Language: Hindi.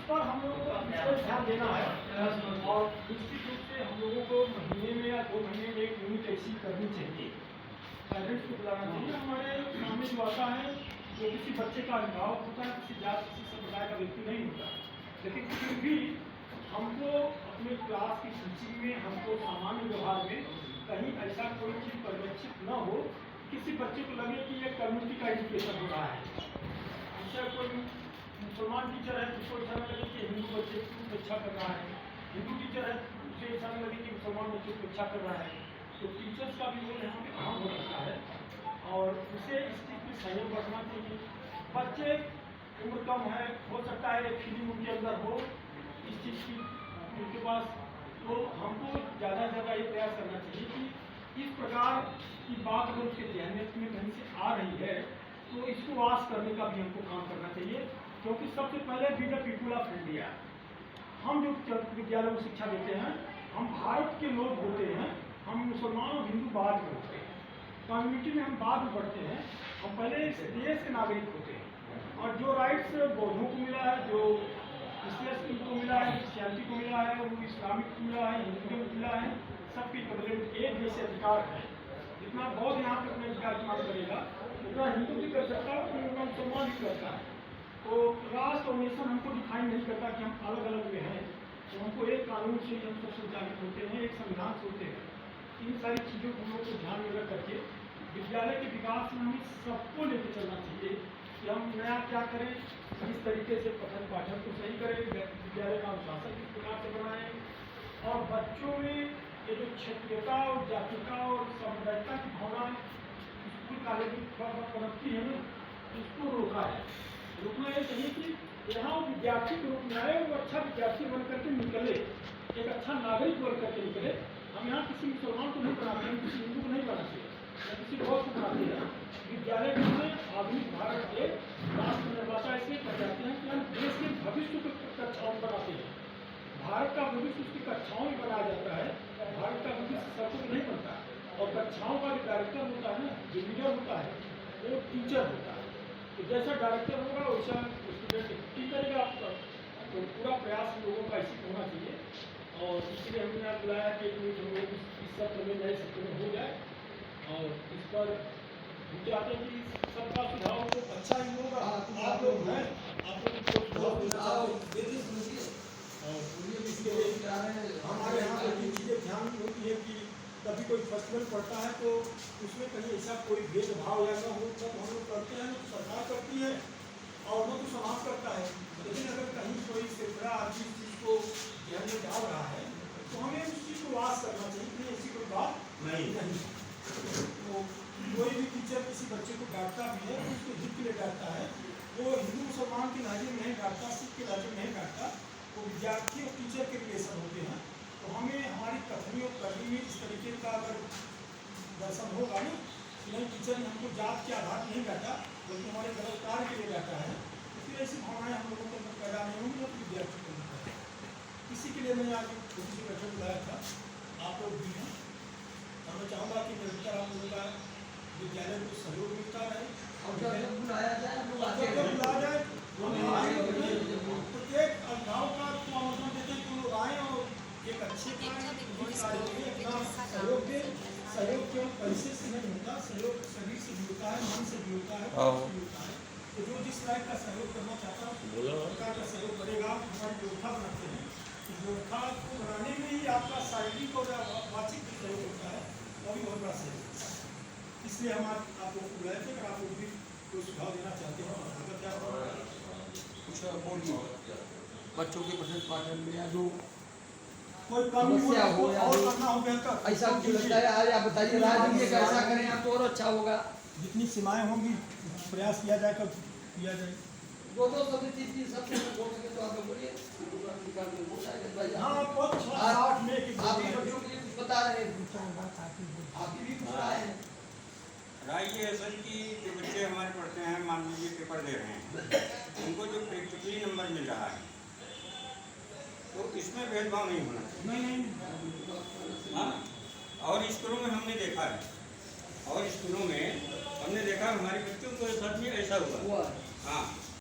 पर हम लोगों को विशेष ध्यान देना है और निश्चित रूप से हम लोगों को महीने में या 2 महीने में एक यूनिट ऐसी करनी चाहिए, पेरेंट्स को बुलाना चाहिए। हमारे सामने जो आता है वो किसी बच्चे का अभिभावक होता है, किसी जात किसी समुदाय का व्यक्ति नहीं होता, लेकिन फिर भी हमको अपने क्लास की टीचिंग में, हमको सामान्य व्यवहार में कहीं ऐसा कोई चीज़ परिलक्षित न हो, किसी बच्चे को लगे कि ये कम्युनिटी का एजुकेशन हो रहा है। अच्छा, कोई मुसलमान टीचर है, उसको ऐसा लगे कि हिंदू बच्चे को अच्छा कर रहा है, हिंदू टीचर है, उसे ऐसा लगे कि मुसलमान बच्चे को अच्छा कर रहा है। तो टीचर्स का भी रोल यहाँ पे अहम हो सकता है और उसे इस चीज़ में सहयोग बढ़ना चाहिए। बच्चे उम्र कम है, हो सकता है फीलिंग उनके अंदर हो इस चीज़ की उनके पास, तो हमको ज़्यादा से ज़्यादा ये प्रयास करना चाहिए कि इस प्रकार की बात अगर उसके ध्यान में कहीं से आ रही है तो इसको वास करने का भी हमको काम करना चाहिए, क्योंकि सबसे पहले be the people of India. हम जो विद्यालय में शिक्षा देते हैं, हम भारत के लोग होते हैं, हम मुसलमान और हिंदू बाद में होते हैं, कम्युनिटी में हम बाद में बढ़ते हैं, हम पहले इस देश के नागरिक होते हैं। और जो राइट्स बौद्धों को मिला है, जो क्रिश्चियंस को मिला है, क्रिश्चियनिटी को मिला है, वो इस्लामिक को मिला है, हिंदू को मिला है, सबके इक्वलेंट एक जैसे अधिकार है। जितना बौद्ध यहाँ पर अपने अधिकार की मांग करेगा उतना हिंदू भी कर सकता है, उतना मुसलमान भी करता है। तो राष्ट्र और नेशन हमको डिफाइन नहीं करता कि हम अलग अलग में हैं, तो हमको एक कानून से हम सब संचालित होते हैं, एक संविधान से होते हैं। इन सारी चीज़ों को हम लोग को ध्यान में रख करके विद्यालय के विकास में हमें सबको लेकर चलना चाहिए कि हम नया क्या करें, किस तरीके से पठन पाठन को सही करें, विद्यालय का अनुशासन किस प्रकार से बनाएं और बच्चों में ये जो क्षेत्रीयता और जातिका और सामुदायिकता की भावना स्कूल कॉलेज में थोड़ा बहुत पनपती है ना, इसको रोका है। रोकना ये चाहिए कि यहाँ विद्यार्थी के रूप में आए, वो अच्छा विद्यार्थी बन करके निकले, एक अच्छा नागरिक बन करके निकले। हम यहाँ किसी मुसलमान को नहीं बनाते हैं, किसी हिंदू को नहीं बनाते हैं, या किसी बौद्ध को बनाते हैं। विद्यालय में आधुनिक भारत के राष्ट्र निर्माता इसलिए कह जाते हैं कि हम देश के भविष्य को कक्षाओं बनाते हैं। भारत का भविष्य उसकी कक्षाओं में बनाया जाता है, भारत का भविष्य सब कुछ नहीं बनता। और कक्षाओं का जो डायरेक्टर होता है ना, जो लीडर होता है, वो टीचर होता है। तो जैसा डायरेक्टर होगा वैसा स्टूडेंट एक्टिव करेगा आपका। तो पूरा प्रयास लोगों का इसी होना चाहिए और इसलिए हमने आप बुलाया कि हम लोग इस सत्र में नए सत्र में हो जाए और इस पर हम चाहते हैं कि सबका सुझाव तो अच्छा ही होगा। आप लोग हैं, आप लोग को सुझाव देना चाहते हैं और इसके लिए हमारे यहाँ पर चीज़ें ध्यान होती है कि कभी कोई फेस्टिवल पड़ता है तो उसमें कहीं ऐसा कोई भेदभाव या ना हो, सब हम लोग करते हैं, तो सरकार करती है और न तो समाज करता है। लेकिन अगर कहीं कोई सेपरा आदमी चीज़ को ध्यान में डाल रहा है तो हमें उस चीज़ को वास करना चाहिए कि ऐसी कोई बात नहीं। तो कोई भी टीचर किसी बच्चे को डांटता भी है, उसके हित के लिए डांटता है, वो हिंदू मुसलमान के लहजे में नहीं डांटता, सिख के लहजे में नहीं डांटता, वो विद्यार्थी और टीचर के रिलेशन होते हैं। तो हमें हमारी कथनी और करनी में इस तरीके का अगर दर्शन होगा ना कि नहीं, टीचर ने हमको जात के आधार नहीं डांटा बल्कि हमारे गलत कार्य के लिए डांटा है, इसलिए ऐसी भावनाएं हम लोगों के अंदर पैदा नहीं होंगी और विद्यार्थी को नहीं पैदा। इसी के लिए मैंने आज छोटी सी बैठक बुलाया था, आप लोग भी हैं। और मैं चाहूँगा कि निरंतर आप लोगों का विद्यालय को सहयोग मिलता रहे और जब बुलाया जाए प्रत्येक अभिभावक का आमंत्रण देते हैं कि लोग आएँ और एक अच्छे सहयोग दे। सहयोग केवल पैसे से नहीं होता, सहयोग शरीर से भी होता है, मन से भी होता है, भी होता है। तो जो जिस लायक का सहयोग करना चाहता है सरकार का सहयोग करेगा। हमारी व्यवस्था बनाते हैं, इस व्यवस्था को बनाने में ही आपका शारीरिक और वाचिक भी सहयोग होता है, वो भी बहुत बड़ा सहयोग होता है। इसलिए हम आप लोगों को बुलाए थे। अगर आप लोग भी कोई सुझाव देना चाहते हो अगर क्या बोलिए बच्चों के पठन पाठन में या जो कोई समस्या हो या और करना हो बेहतर ऐसा कुछ लगता है आज आप बताइए राजनीति का ऐसा करें आप तो और अच्छा होगा। जितनी सीमाएं होंगी प्रयास किया जाएगा, किया जाए। दो समिति की सबसे बोल सके तो आप बोलिए। हाँ, बहुत 60 में आप ही बच्चों के लिए कुछ बता रहे हैं, आप भी कुछ राय है। राय ये है सर कि जो बच्चे हमारे पढ़ते हैं, मान लीजिए पेपर दे रहे हैं, उनको जो प्रैक्टिकली नंबर मिल रहा है तो इसमें भेदभाव नहीं होना चाहिए। नहीं। हाँ, और स्कूलों में हमने देखा है, और स्कूलों में हमने देखा हमारे बच्चों के साथ में ऐसा हुआ। हाँ,